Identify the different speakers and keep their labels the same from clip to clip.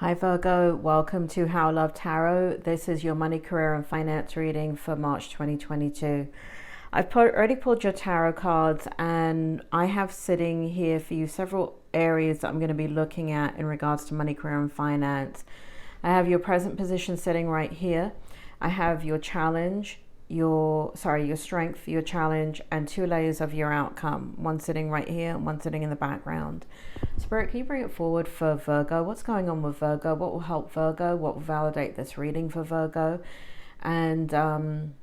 Speaker 1: Hi Virgo, welcome to How Love Tarot. This is your money, career and finance reading for March 2022. I've already pulled your tarot cards and I have sitting here for you several areas that I'm going to be looking at in regards to money, career and finance. I have your present position sitting right here. I have your challenge, your strength, your challenge, and two layers of your outcome. One sitting right here and one sitting in the background. Spirit, can you bring it forward for Virgo? What's going on with Virgo? What will help Virgo? What will validate this reading for Virgo? And can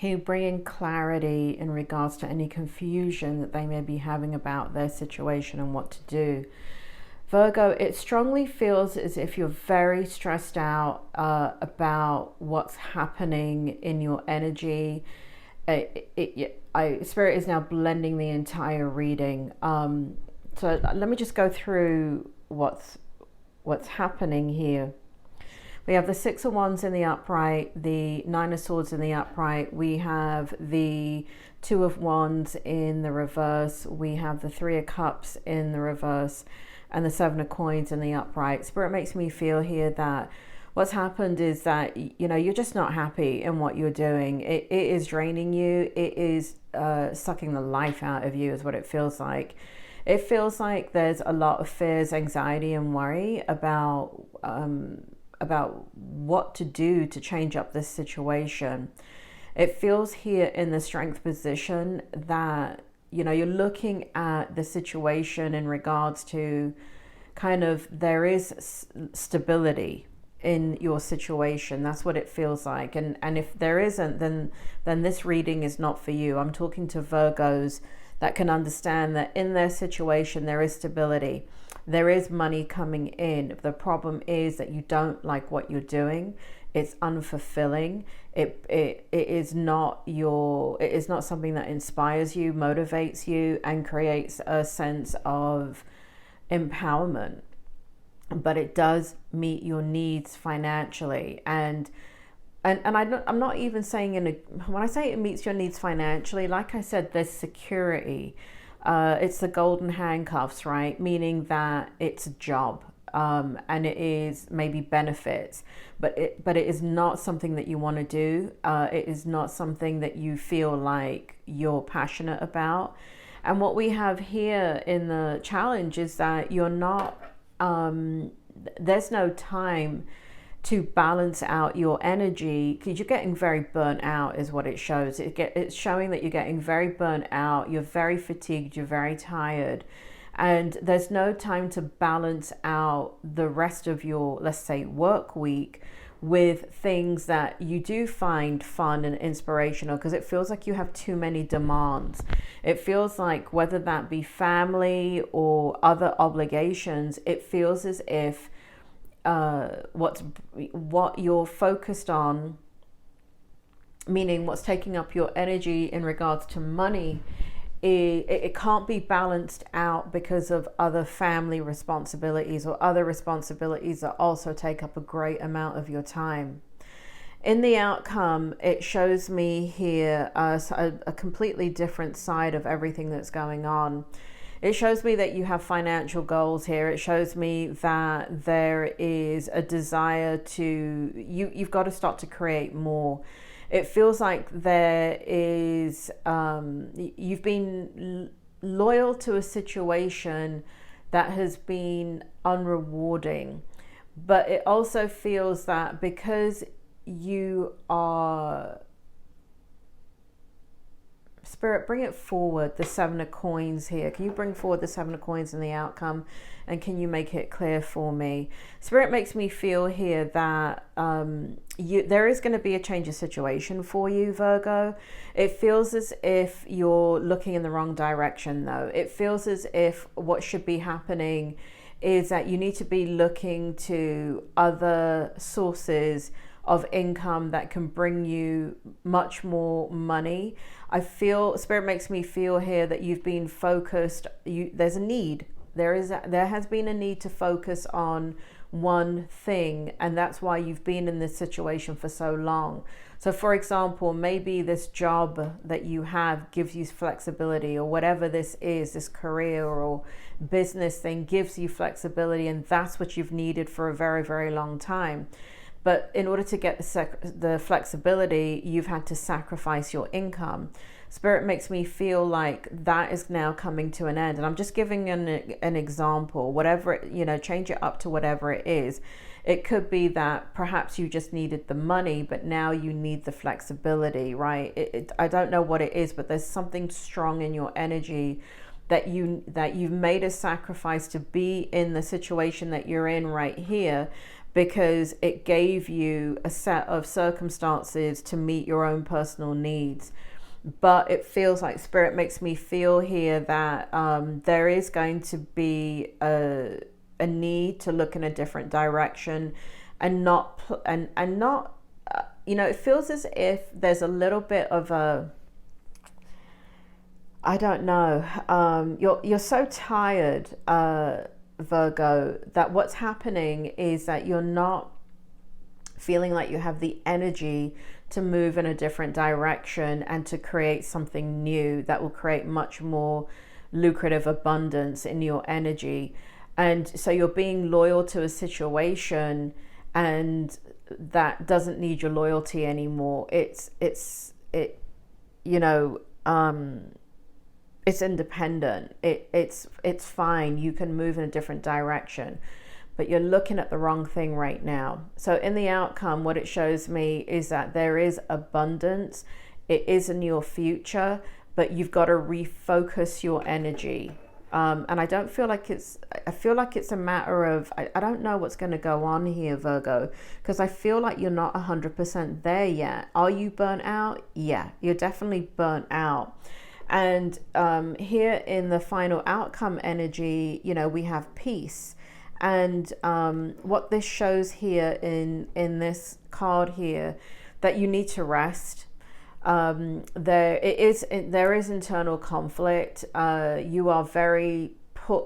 Speaker 1: you bring in clarity in regards to any confusion that they may be having about their situation and what to do? Virgo, it strongly feels as if you're very stressed out about what's happening in your energy. Spirit is now blending the entire reading. So let me just go through what's happening here. We have the Six of Wands in the upright, the Nine of Swords in the upright. We have the Two of Wands in the reverse. We have the Three of Cups in the reverse and the Seven of Coins in the upright. Spirit makes me feel here that what's happened is that, you're just not happy in what you're doing. It is draining you. It is sucking the life out of you is what it feels like. It feels like there's a lot of fears, anxiety, and worry about what to do to change up this situation. It feels here in the strength position that, you're looking at the situation in regards to kind of there is stability in your situation. That's what it feels like. And if there isn't, then this reading is not for you. I'm talking to Virgos that can understand that in their situation there is stability, there is money coming in. The problem is that you don't like what you're doing. It's unfulfilling. It is not something that inspires you, motivates you, and creates a sense of empowerment. But it does meet your needs financially, and I'm not even saying when I say it meets your needs financially, like I said, there's security. It's the golden handcuffs, right? Meaning that it's a job, and it is maybe benefits, but it is not something that you want to do. It is not something that you feel like you're passionate about. And what we have here in the challenge is that you're not. There's no time to balance out your energy because you're getting very burnt out is what it shows. It's showing that you're getting very burnt out, you're very fatigued, you're very tired, and there's no time to balance out the rest of your, let's say, work week with things that you do find fun and inspirational, because it feels like you have too many demands. It feels like whether that be family or other obligations, it feels as if what you're focused on, meaning what's taking up your energy in regards to money, it can't be balanced out because of other family responsibilities or other responsibilities that also take up a great amount of your time. In the outcome, it shows me here a completely different side of everything that's going on. It shows me that you have financial goals here. It shows me that there is a desire to, you've got to start to create more. It feels like there is, you've been loyal to a situation that has been unrewarding, but it also feels that because you are, Spirit, bring it forward, the Seven of Coins here. Can you bring forward the Seven of Coins in the outcome? And can you make it clear for me? Spirit makes me feel here that there is going to be a change of situation for you, Virgo. It feels as if you're looking in the wrong direction, though. It feels as if what should be happening is that you need to be looking to other sources of income that can bring you much more money. I feel, Spirit makes me feel here that you've been focused, there's a need there has been a need to focus on one thing, and that's why you've been in this situation for so long. So for example, maybe this job that you have gives you flexibility, or whatever this is, this career or business thing gives you flexibility, and that's what you've needed for a very, very long time. But in order to get the flexibility, you've had to sacrifice your income. Spirit makes me feel like that is now coming to an end. And I'm just giving an example, whatever, change it up to whatever it is. It could be that perhaps you just needed the money, but now you need the flexibility, right? I don't know what it is, but there's something strong in your energy that you've made a sacrifice to be in the situation that you're in right here, because it gave you a set of circumstances to meet your own personal needs. But it feels like Spirit makes me feel here that there is going to be a need to look in a different direction, and not it feels as if there's a little bit of a, I don't know, you're so tired, Virgo, that what's happening is that you're not feeling like you have the energy to move in a different direction and to create something new that will create much more lucrative abundance in your energy. And so you're being loyal to a situation, and that doesn't need your loyalty anymore. It's independent. It's fine. You can move in a different direction, but you're looking at the wrong thing right now. So in the outcome, what it shows me is that there is abundance. It is in your future, but you've got to refocus your energy. And I feel like it's a matter of, I don't know what's going to go on here, Virgo, because I feel like you're not 100% there yet. Are you burnt out? Yeah, you're definitely burnt out. And here in the final outcome energy, we have peace. And what this shows here in this card here, that you need to rest. There is internal conflict. You are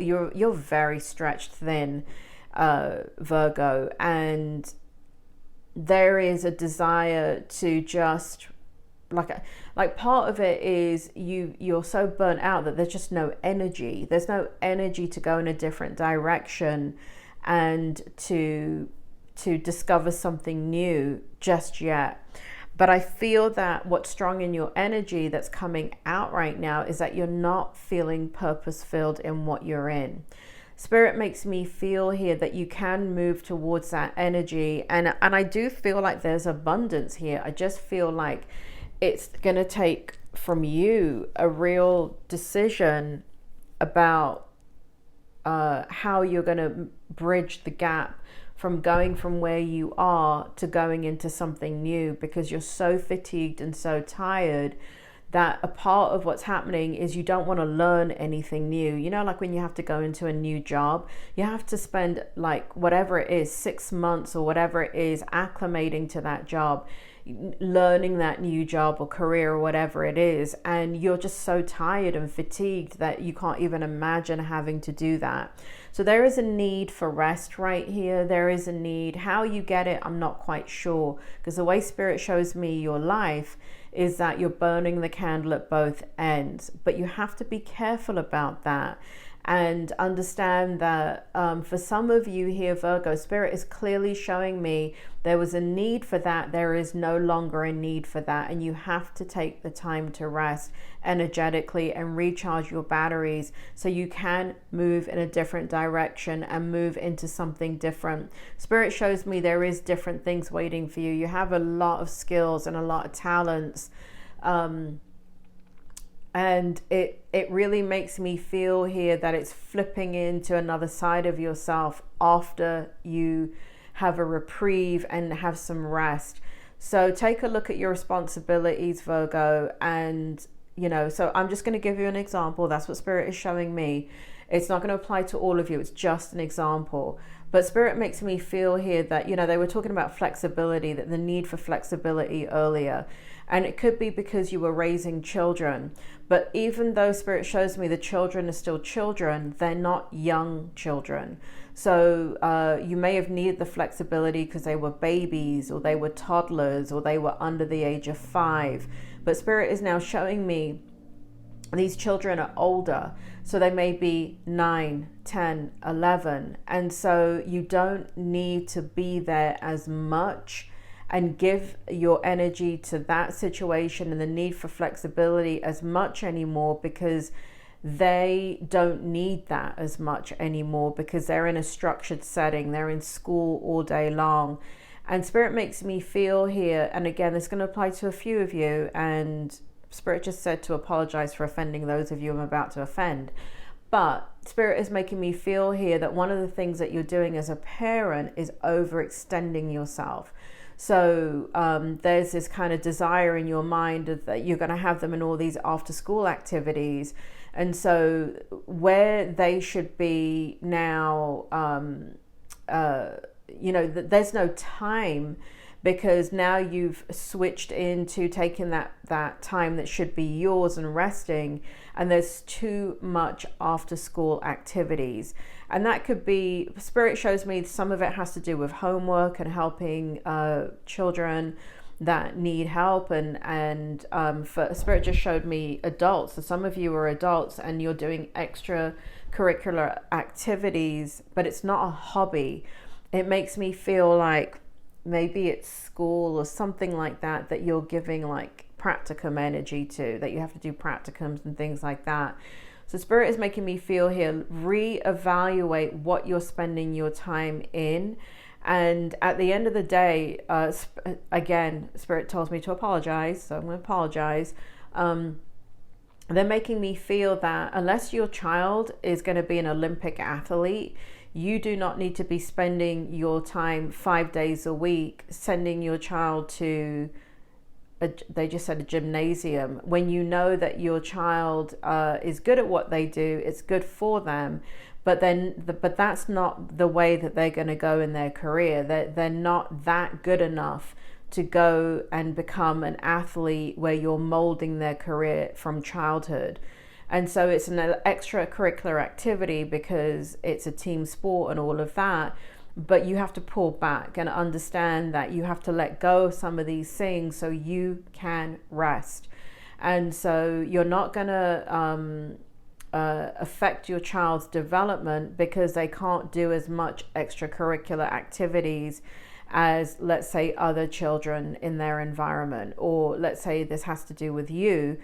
Speaker 1: you're very stretched thin, Virgo, and there is a desire to just like part of it is you're so burnt out that there's just no energy. There's no energy to go in a different direction and to discover something new just yet. But I feel that what's strong in your energy that's coming out right now is that you're not feeling purpose-filled in what you're in. Spirit makes me feel here that you can move towards that energy. And I do feel like there's abundance here. I just feel like it's going to take from you a real decision about how you're going to bridge the gap from going from where you are to going into something new, because you're so fatigued and so tired that a part of what's happening is you don't want to learn anything new. Like when you have to go into a new job, you have to spend like whatever it is, 6 months or whatever it is, acclimating to that job, learning that new job or career or whatever it is, and you're just so tired and fatigued that you can't even imagine having to do that. So there is a need for rest right here. There is a need. How you get it, I'm not quite sure, because the way Spirit shows me your life is that you're burning the candle at both ends, but you have to be careful about that. And understand that for some of you here, Virgo, Spirit is clearly showing me there was a need for that. There is no longer a need for that. And you have to take the time to rest energetically and recharge your batteries so you can move in a different direction and move into something different. Spirit shows me there is different things waiting for you. You have a lot of skills and a lot of talents. And it really makes me feel here that it's flipping into another side of yourself after you have a reprieve and have some rest. So take a look at your responsibilities, Virgo. And, so I'm just going to give you an example. That's what Spirit is showing me, It's not going to apply to all of you. It's just an example. But Spirit makes me feel here that, you know, they were talking about flexibility, that the need for flexibility earlier. And it could be because you were raising children. But even though Spirit shows me the children are still children, they're not young children. So you may have needed the flexibility because they were babies, or they were toddlers, or they were under the age of 5. But Spirit is now showing me these children are older. So they may be 9, 10, 11. And so you don't need to be there as much and give your energy to that situation and the need for flexibility as much anymore, because they don't need that as much anymore, because they're in a structured setting. They're in school all day long. And Spirit makes me feel here, and again, this is going to apply to a few of you, and Spirit just said to apologize for offending those of you I'm about to offend. But Spirit is making me feel here that one of the things that you're doing as a parent is overextending yourself. So there's this kind of desire in your mind that you're going to have them in all these after school activities. And so where they should be now, you know, there's no time, because now you've switched into taking that time that should be yours and resting, and there's too much after school activities. And that could be, Spirit shows me some of it has to do with homework and helping children that need help, and for Spirit just showed me adults. So some of you are adults and you're doing extracurricular activities, but it's not a hobby. It makes me feel like maybe it's school or something like that, that you're giving like practicum energy to, that you have to do practicums and things like that. So Spirit is making me feel here, reevaluate what you're spending your time in. And at the end of the day, again, Spirit tells me to apologize, so I'm going to apologize. They're making me feel that unless your child is going to be an Olympic athlete, you do not need to be spending your time 5 days a week sending your child to, they just said a gymnasium, when you know that your child is good at what they do, it's good for them. But that's not the way that they're going to go in their career. They're not that good enough to go and become an athlete where you're molding their career from childhood. And so it's an extracurricular activity because it's a team sport and all of that. But you have to pull back and understand that you have to let go of some of these things so you can rest. And so you're not going to affect your child's development because they can't do as much extracurricular activities as, let's say, other children in their environment. Or let's say this has to do with you.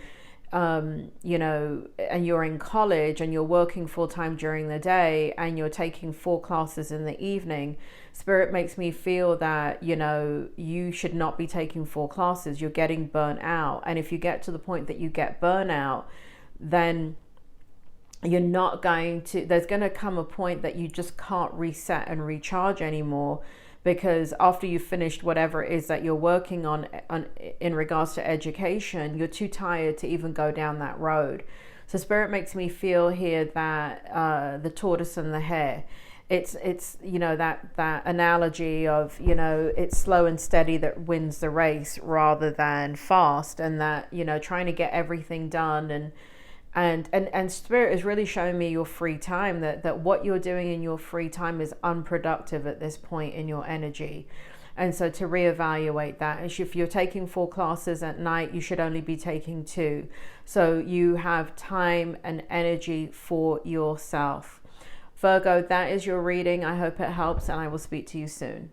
Speaker 1: You know, and you're in college and you're working full-time during the day and you're taking 4 classes in the evening. Spirit makes me feel that, you know, you should not be taking 4 classes. You're getting burnt out. And if you get to the point that you get burnout, then you're not going to, there's going to come a point that you just can't reset and recharge anymore. Because after you've finished whatever it is that you're working on in regards to education, you're too tired to even go down that road. So Spirit makes me feel here that the tortoise and the hare, it's you know, that analogy of, you know, it's slow and steady that wins the race rather than fast, and that, you know, trying to get everything done and Spirit is really showing me your free time, that what you're doing in your free time is unproductive at this point in your energy. And so to reevaluate that, if you're taking 4 classes at night, you should only be taking 2. So you have time and energy for yourself. Virgo, that is your reading. I hope it helps, and I will speak to you soon.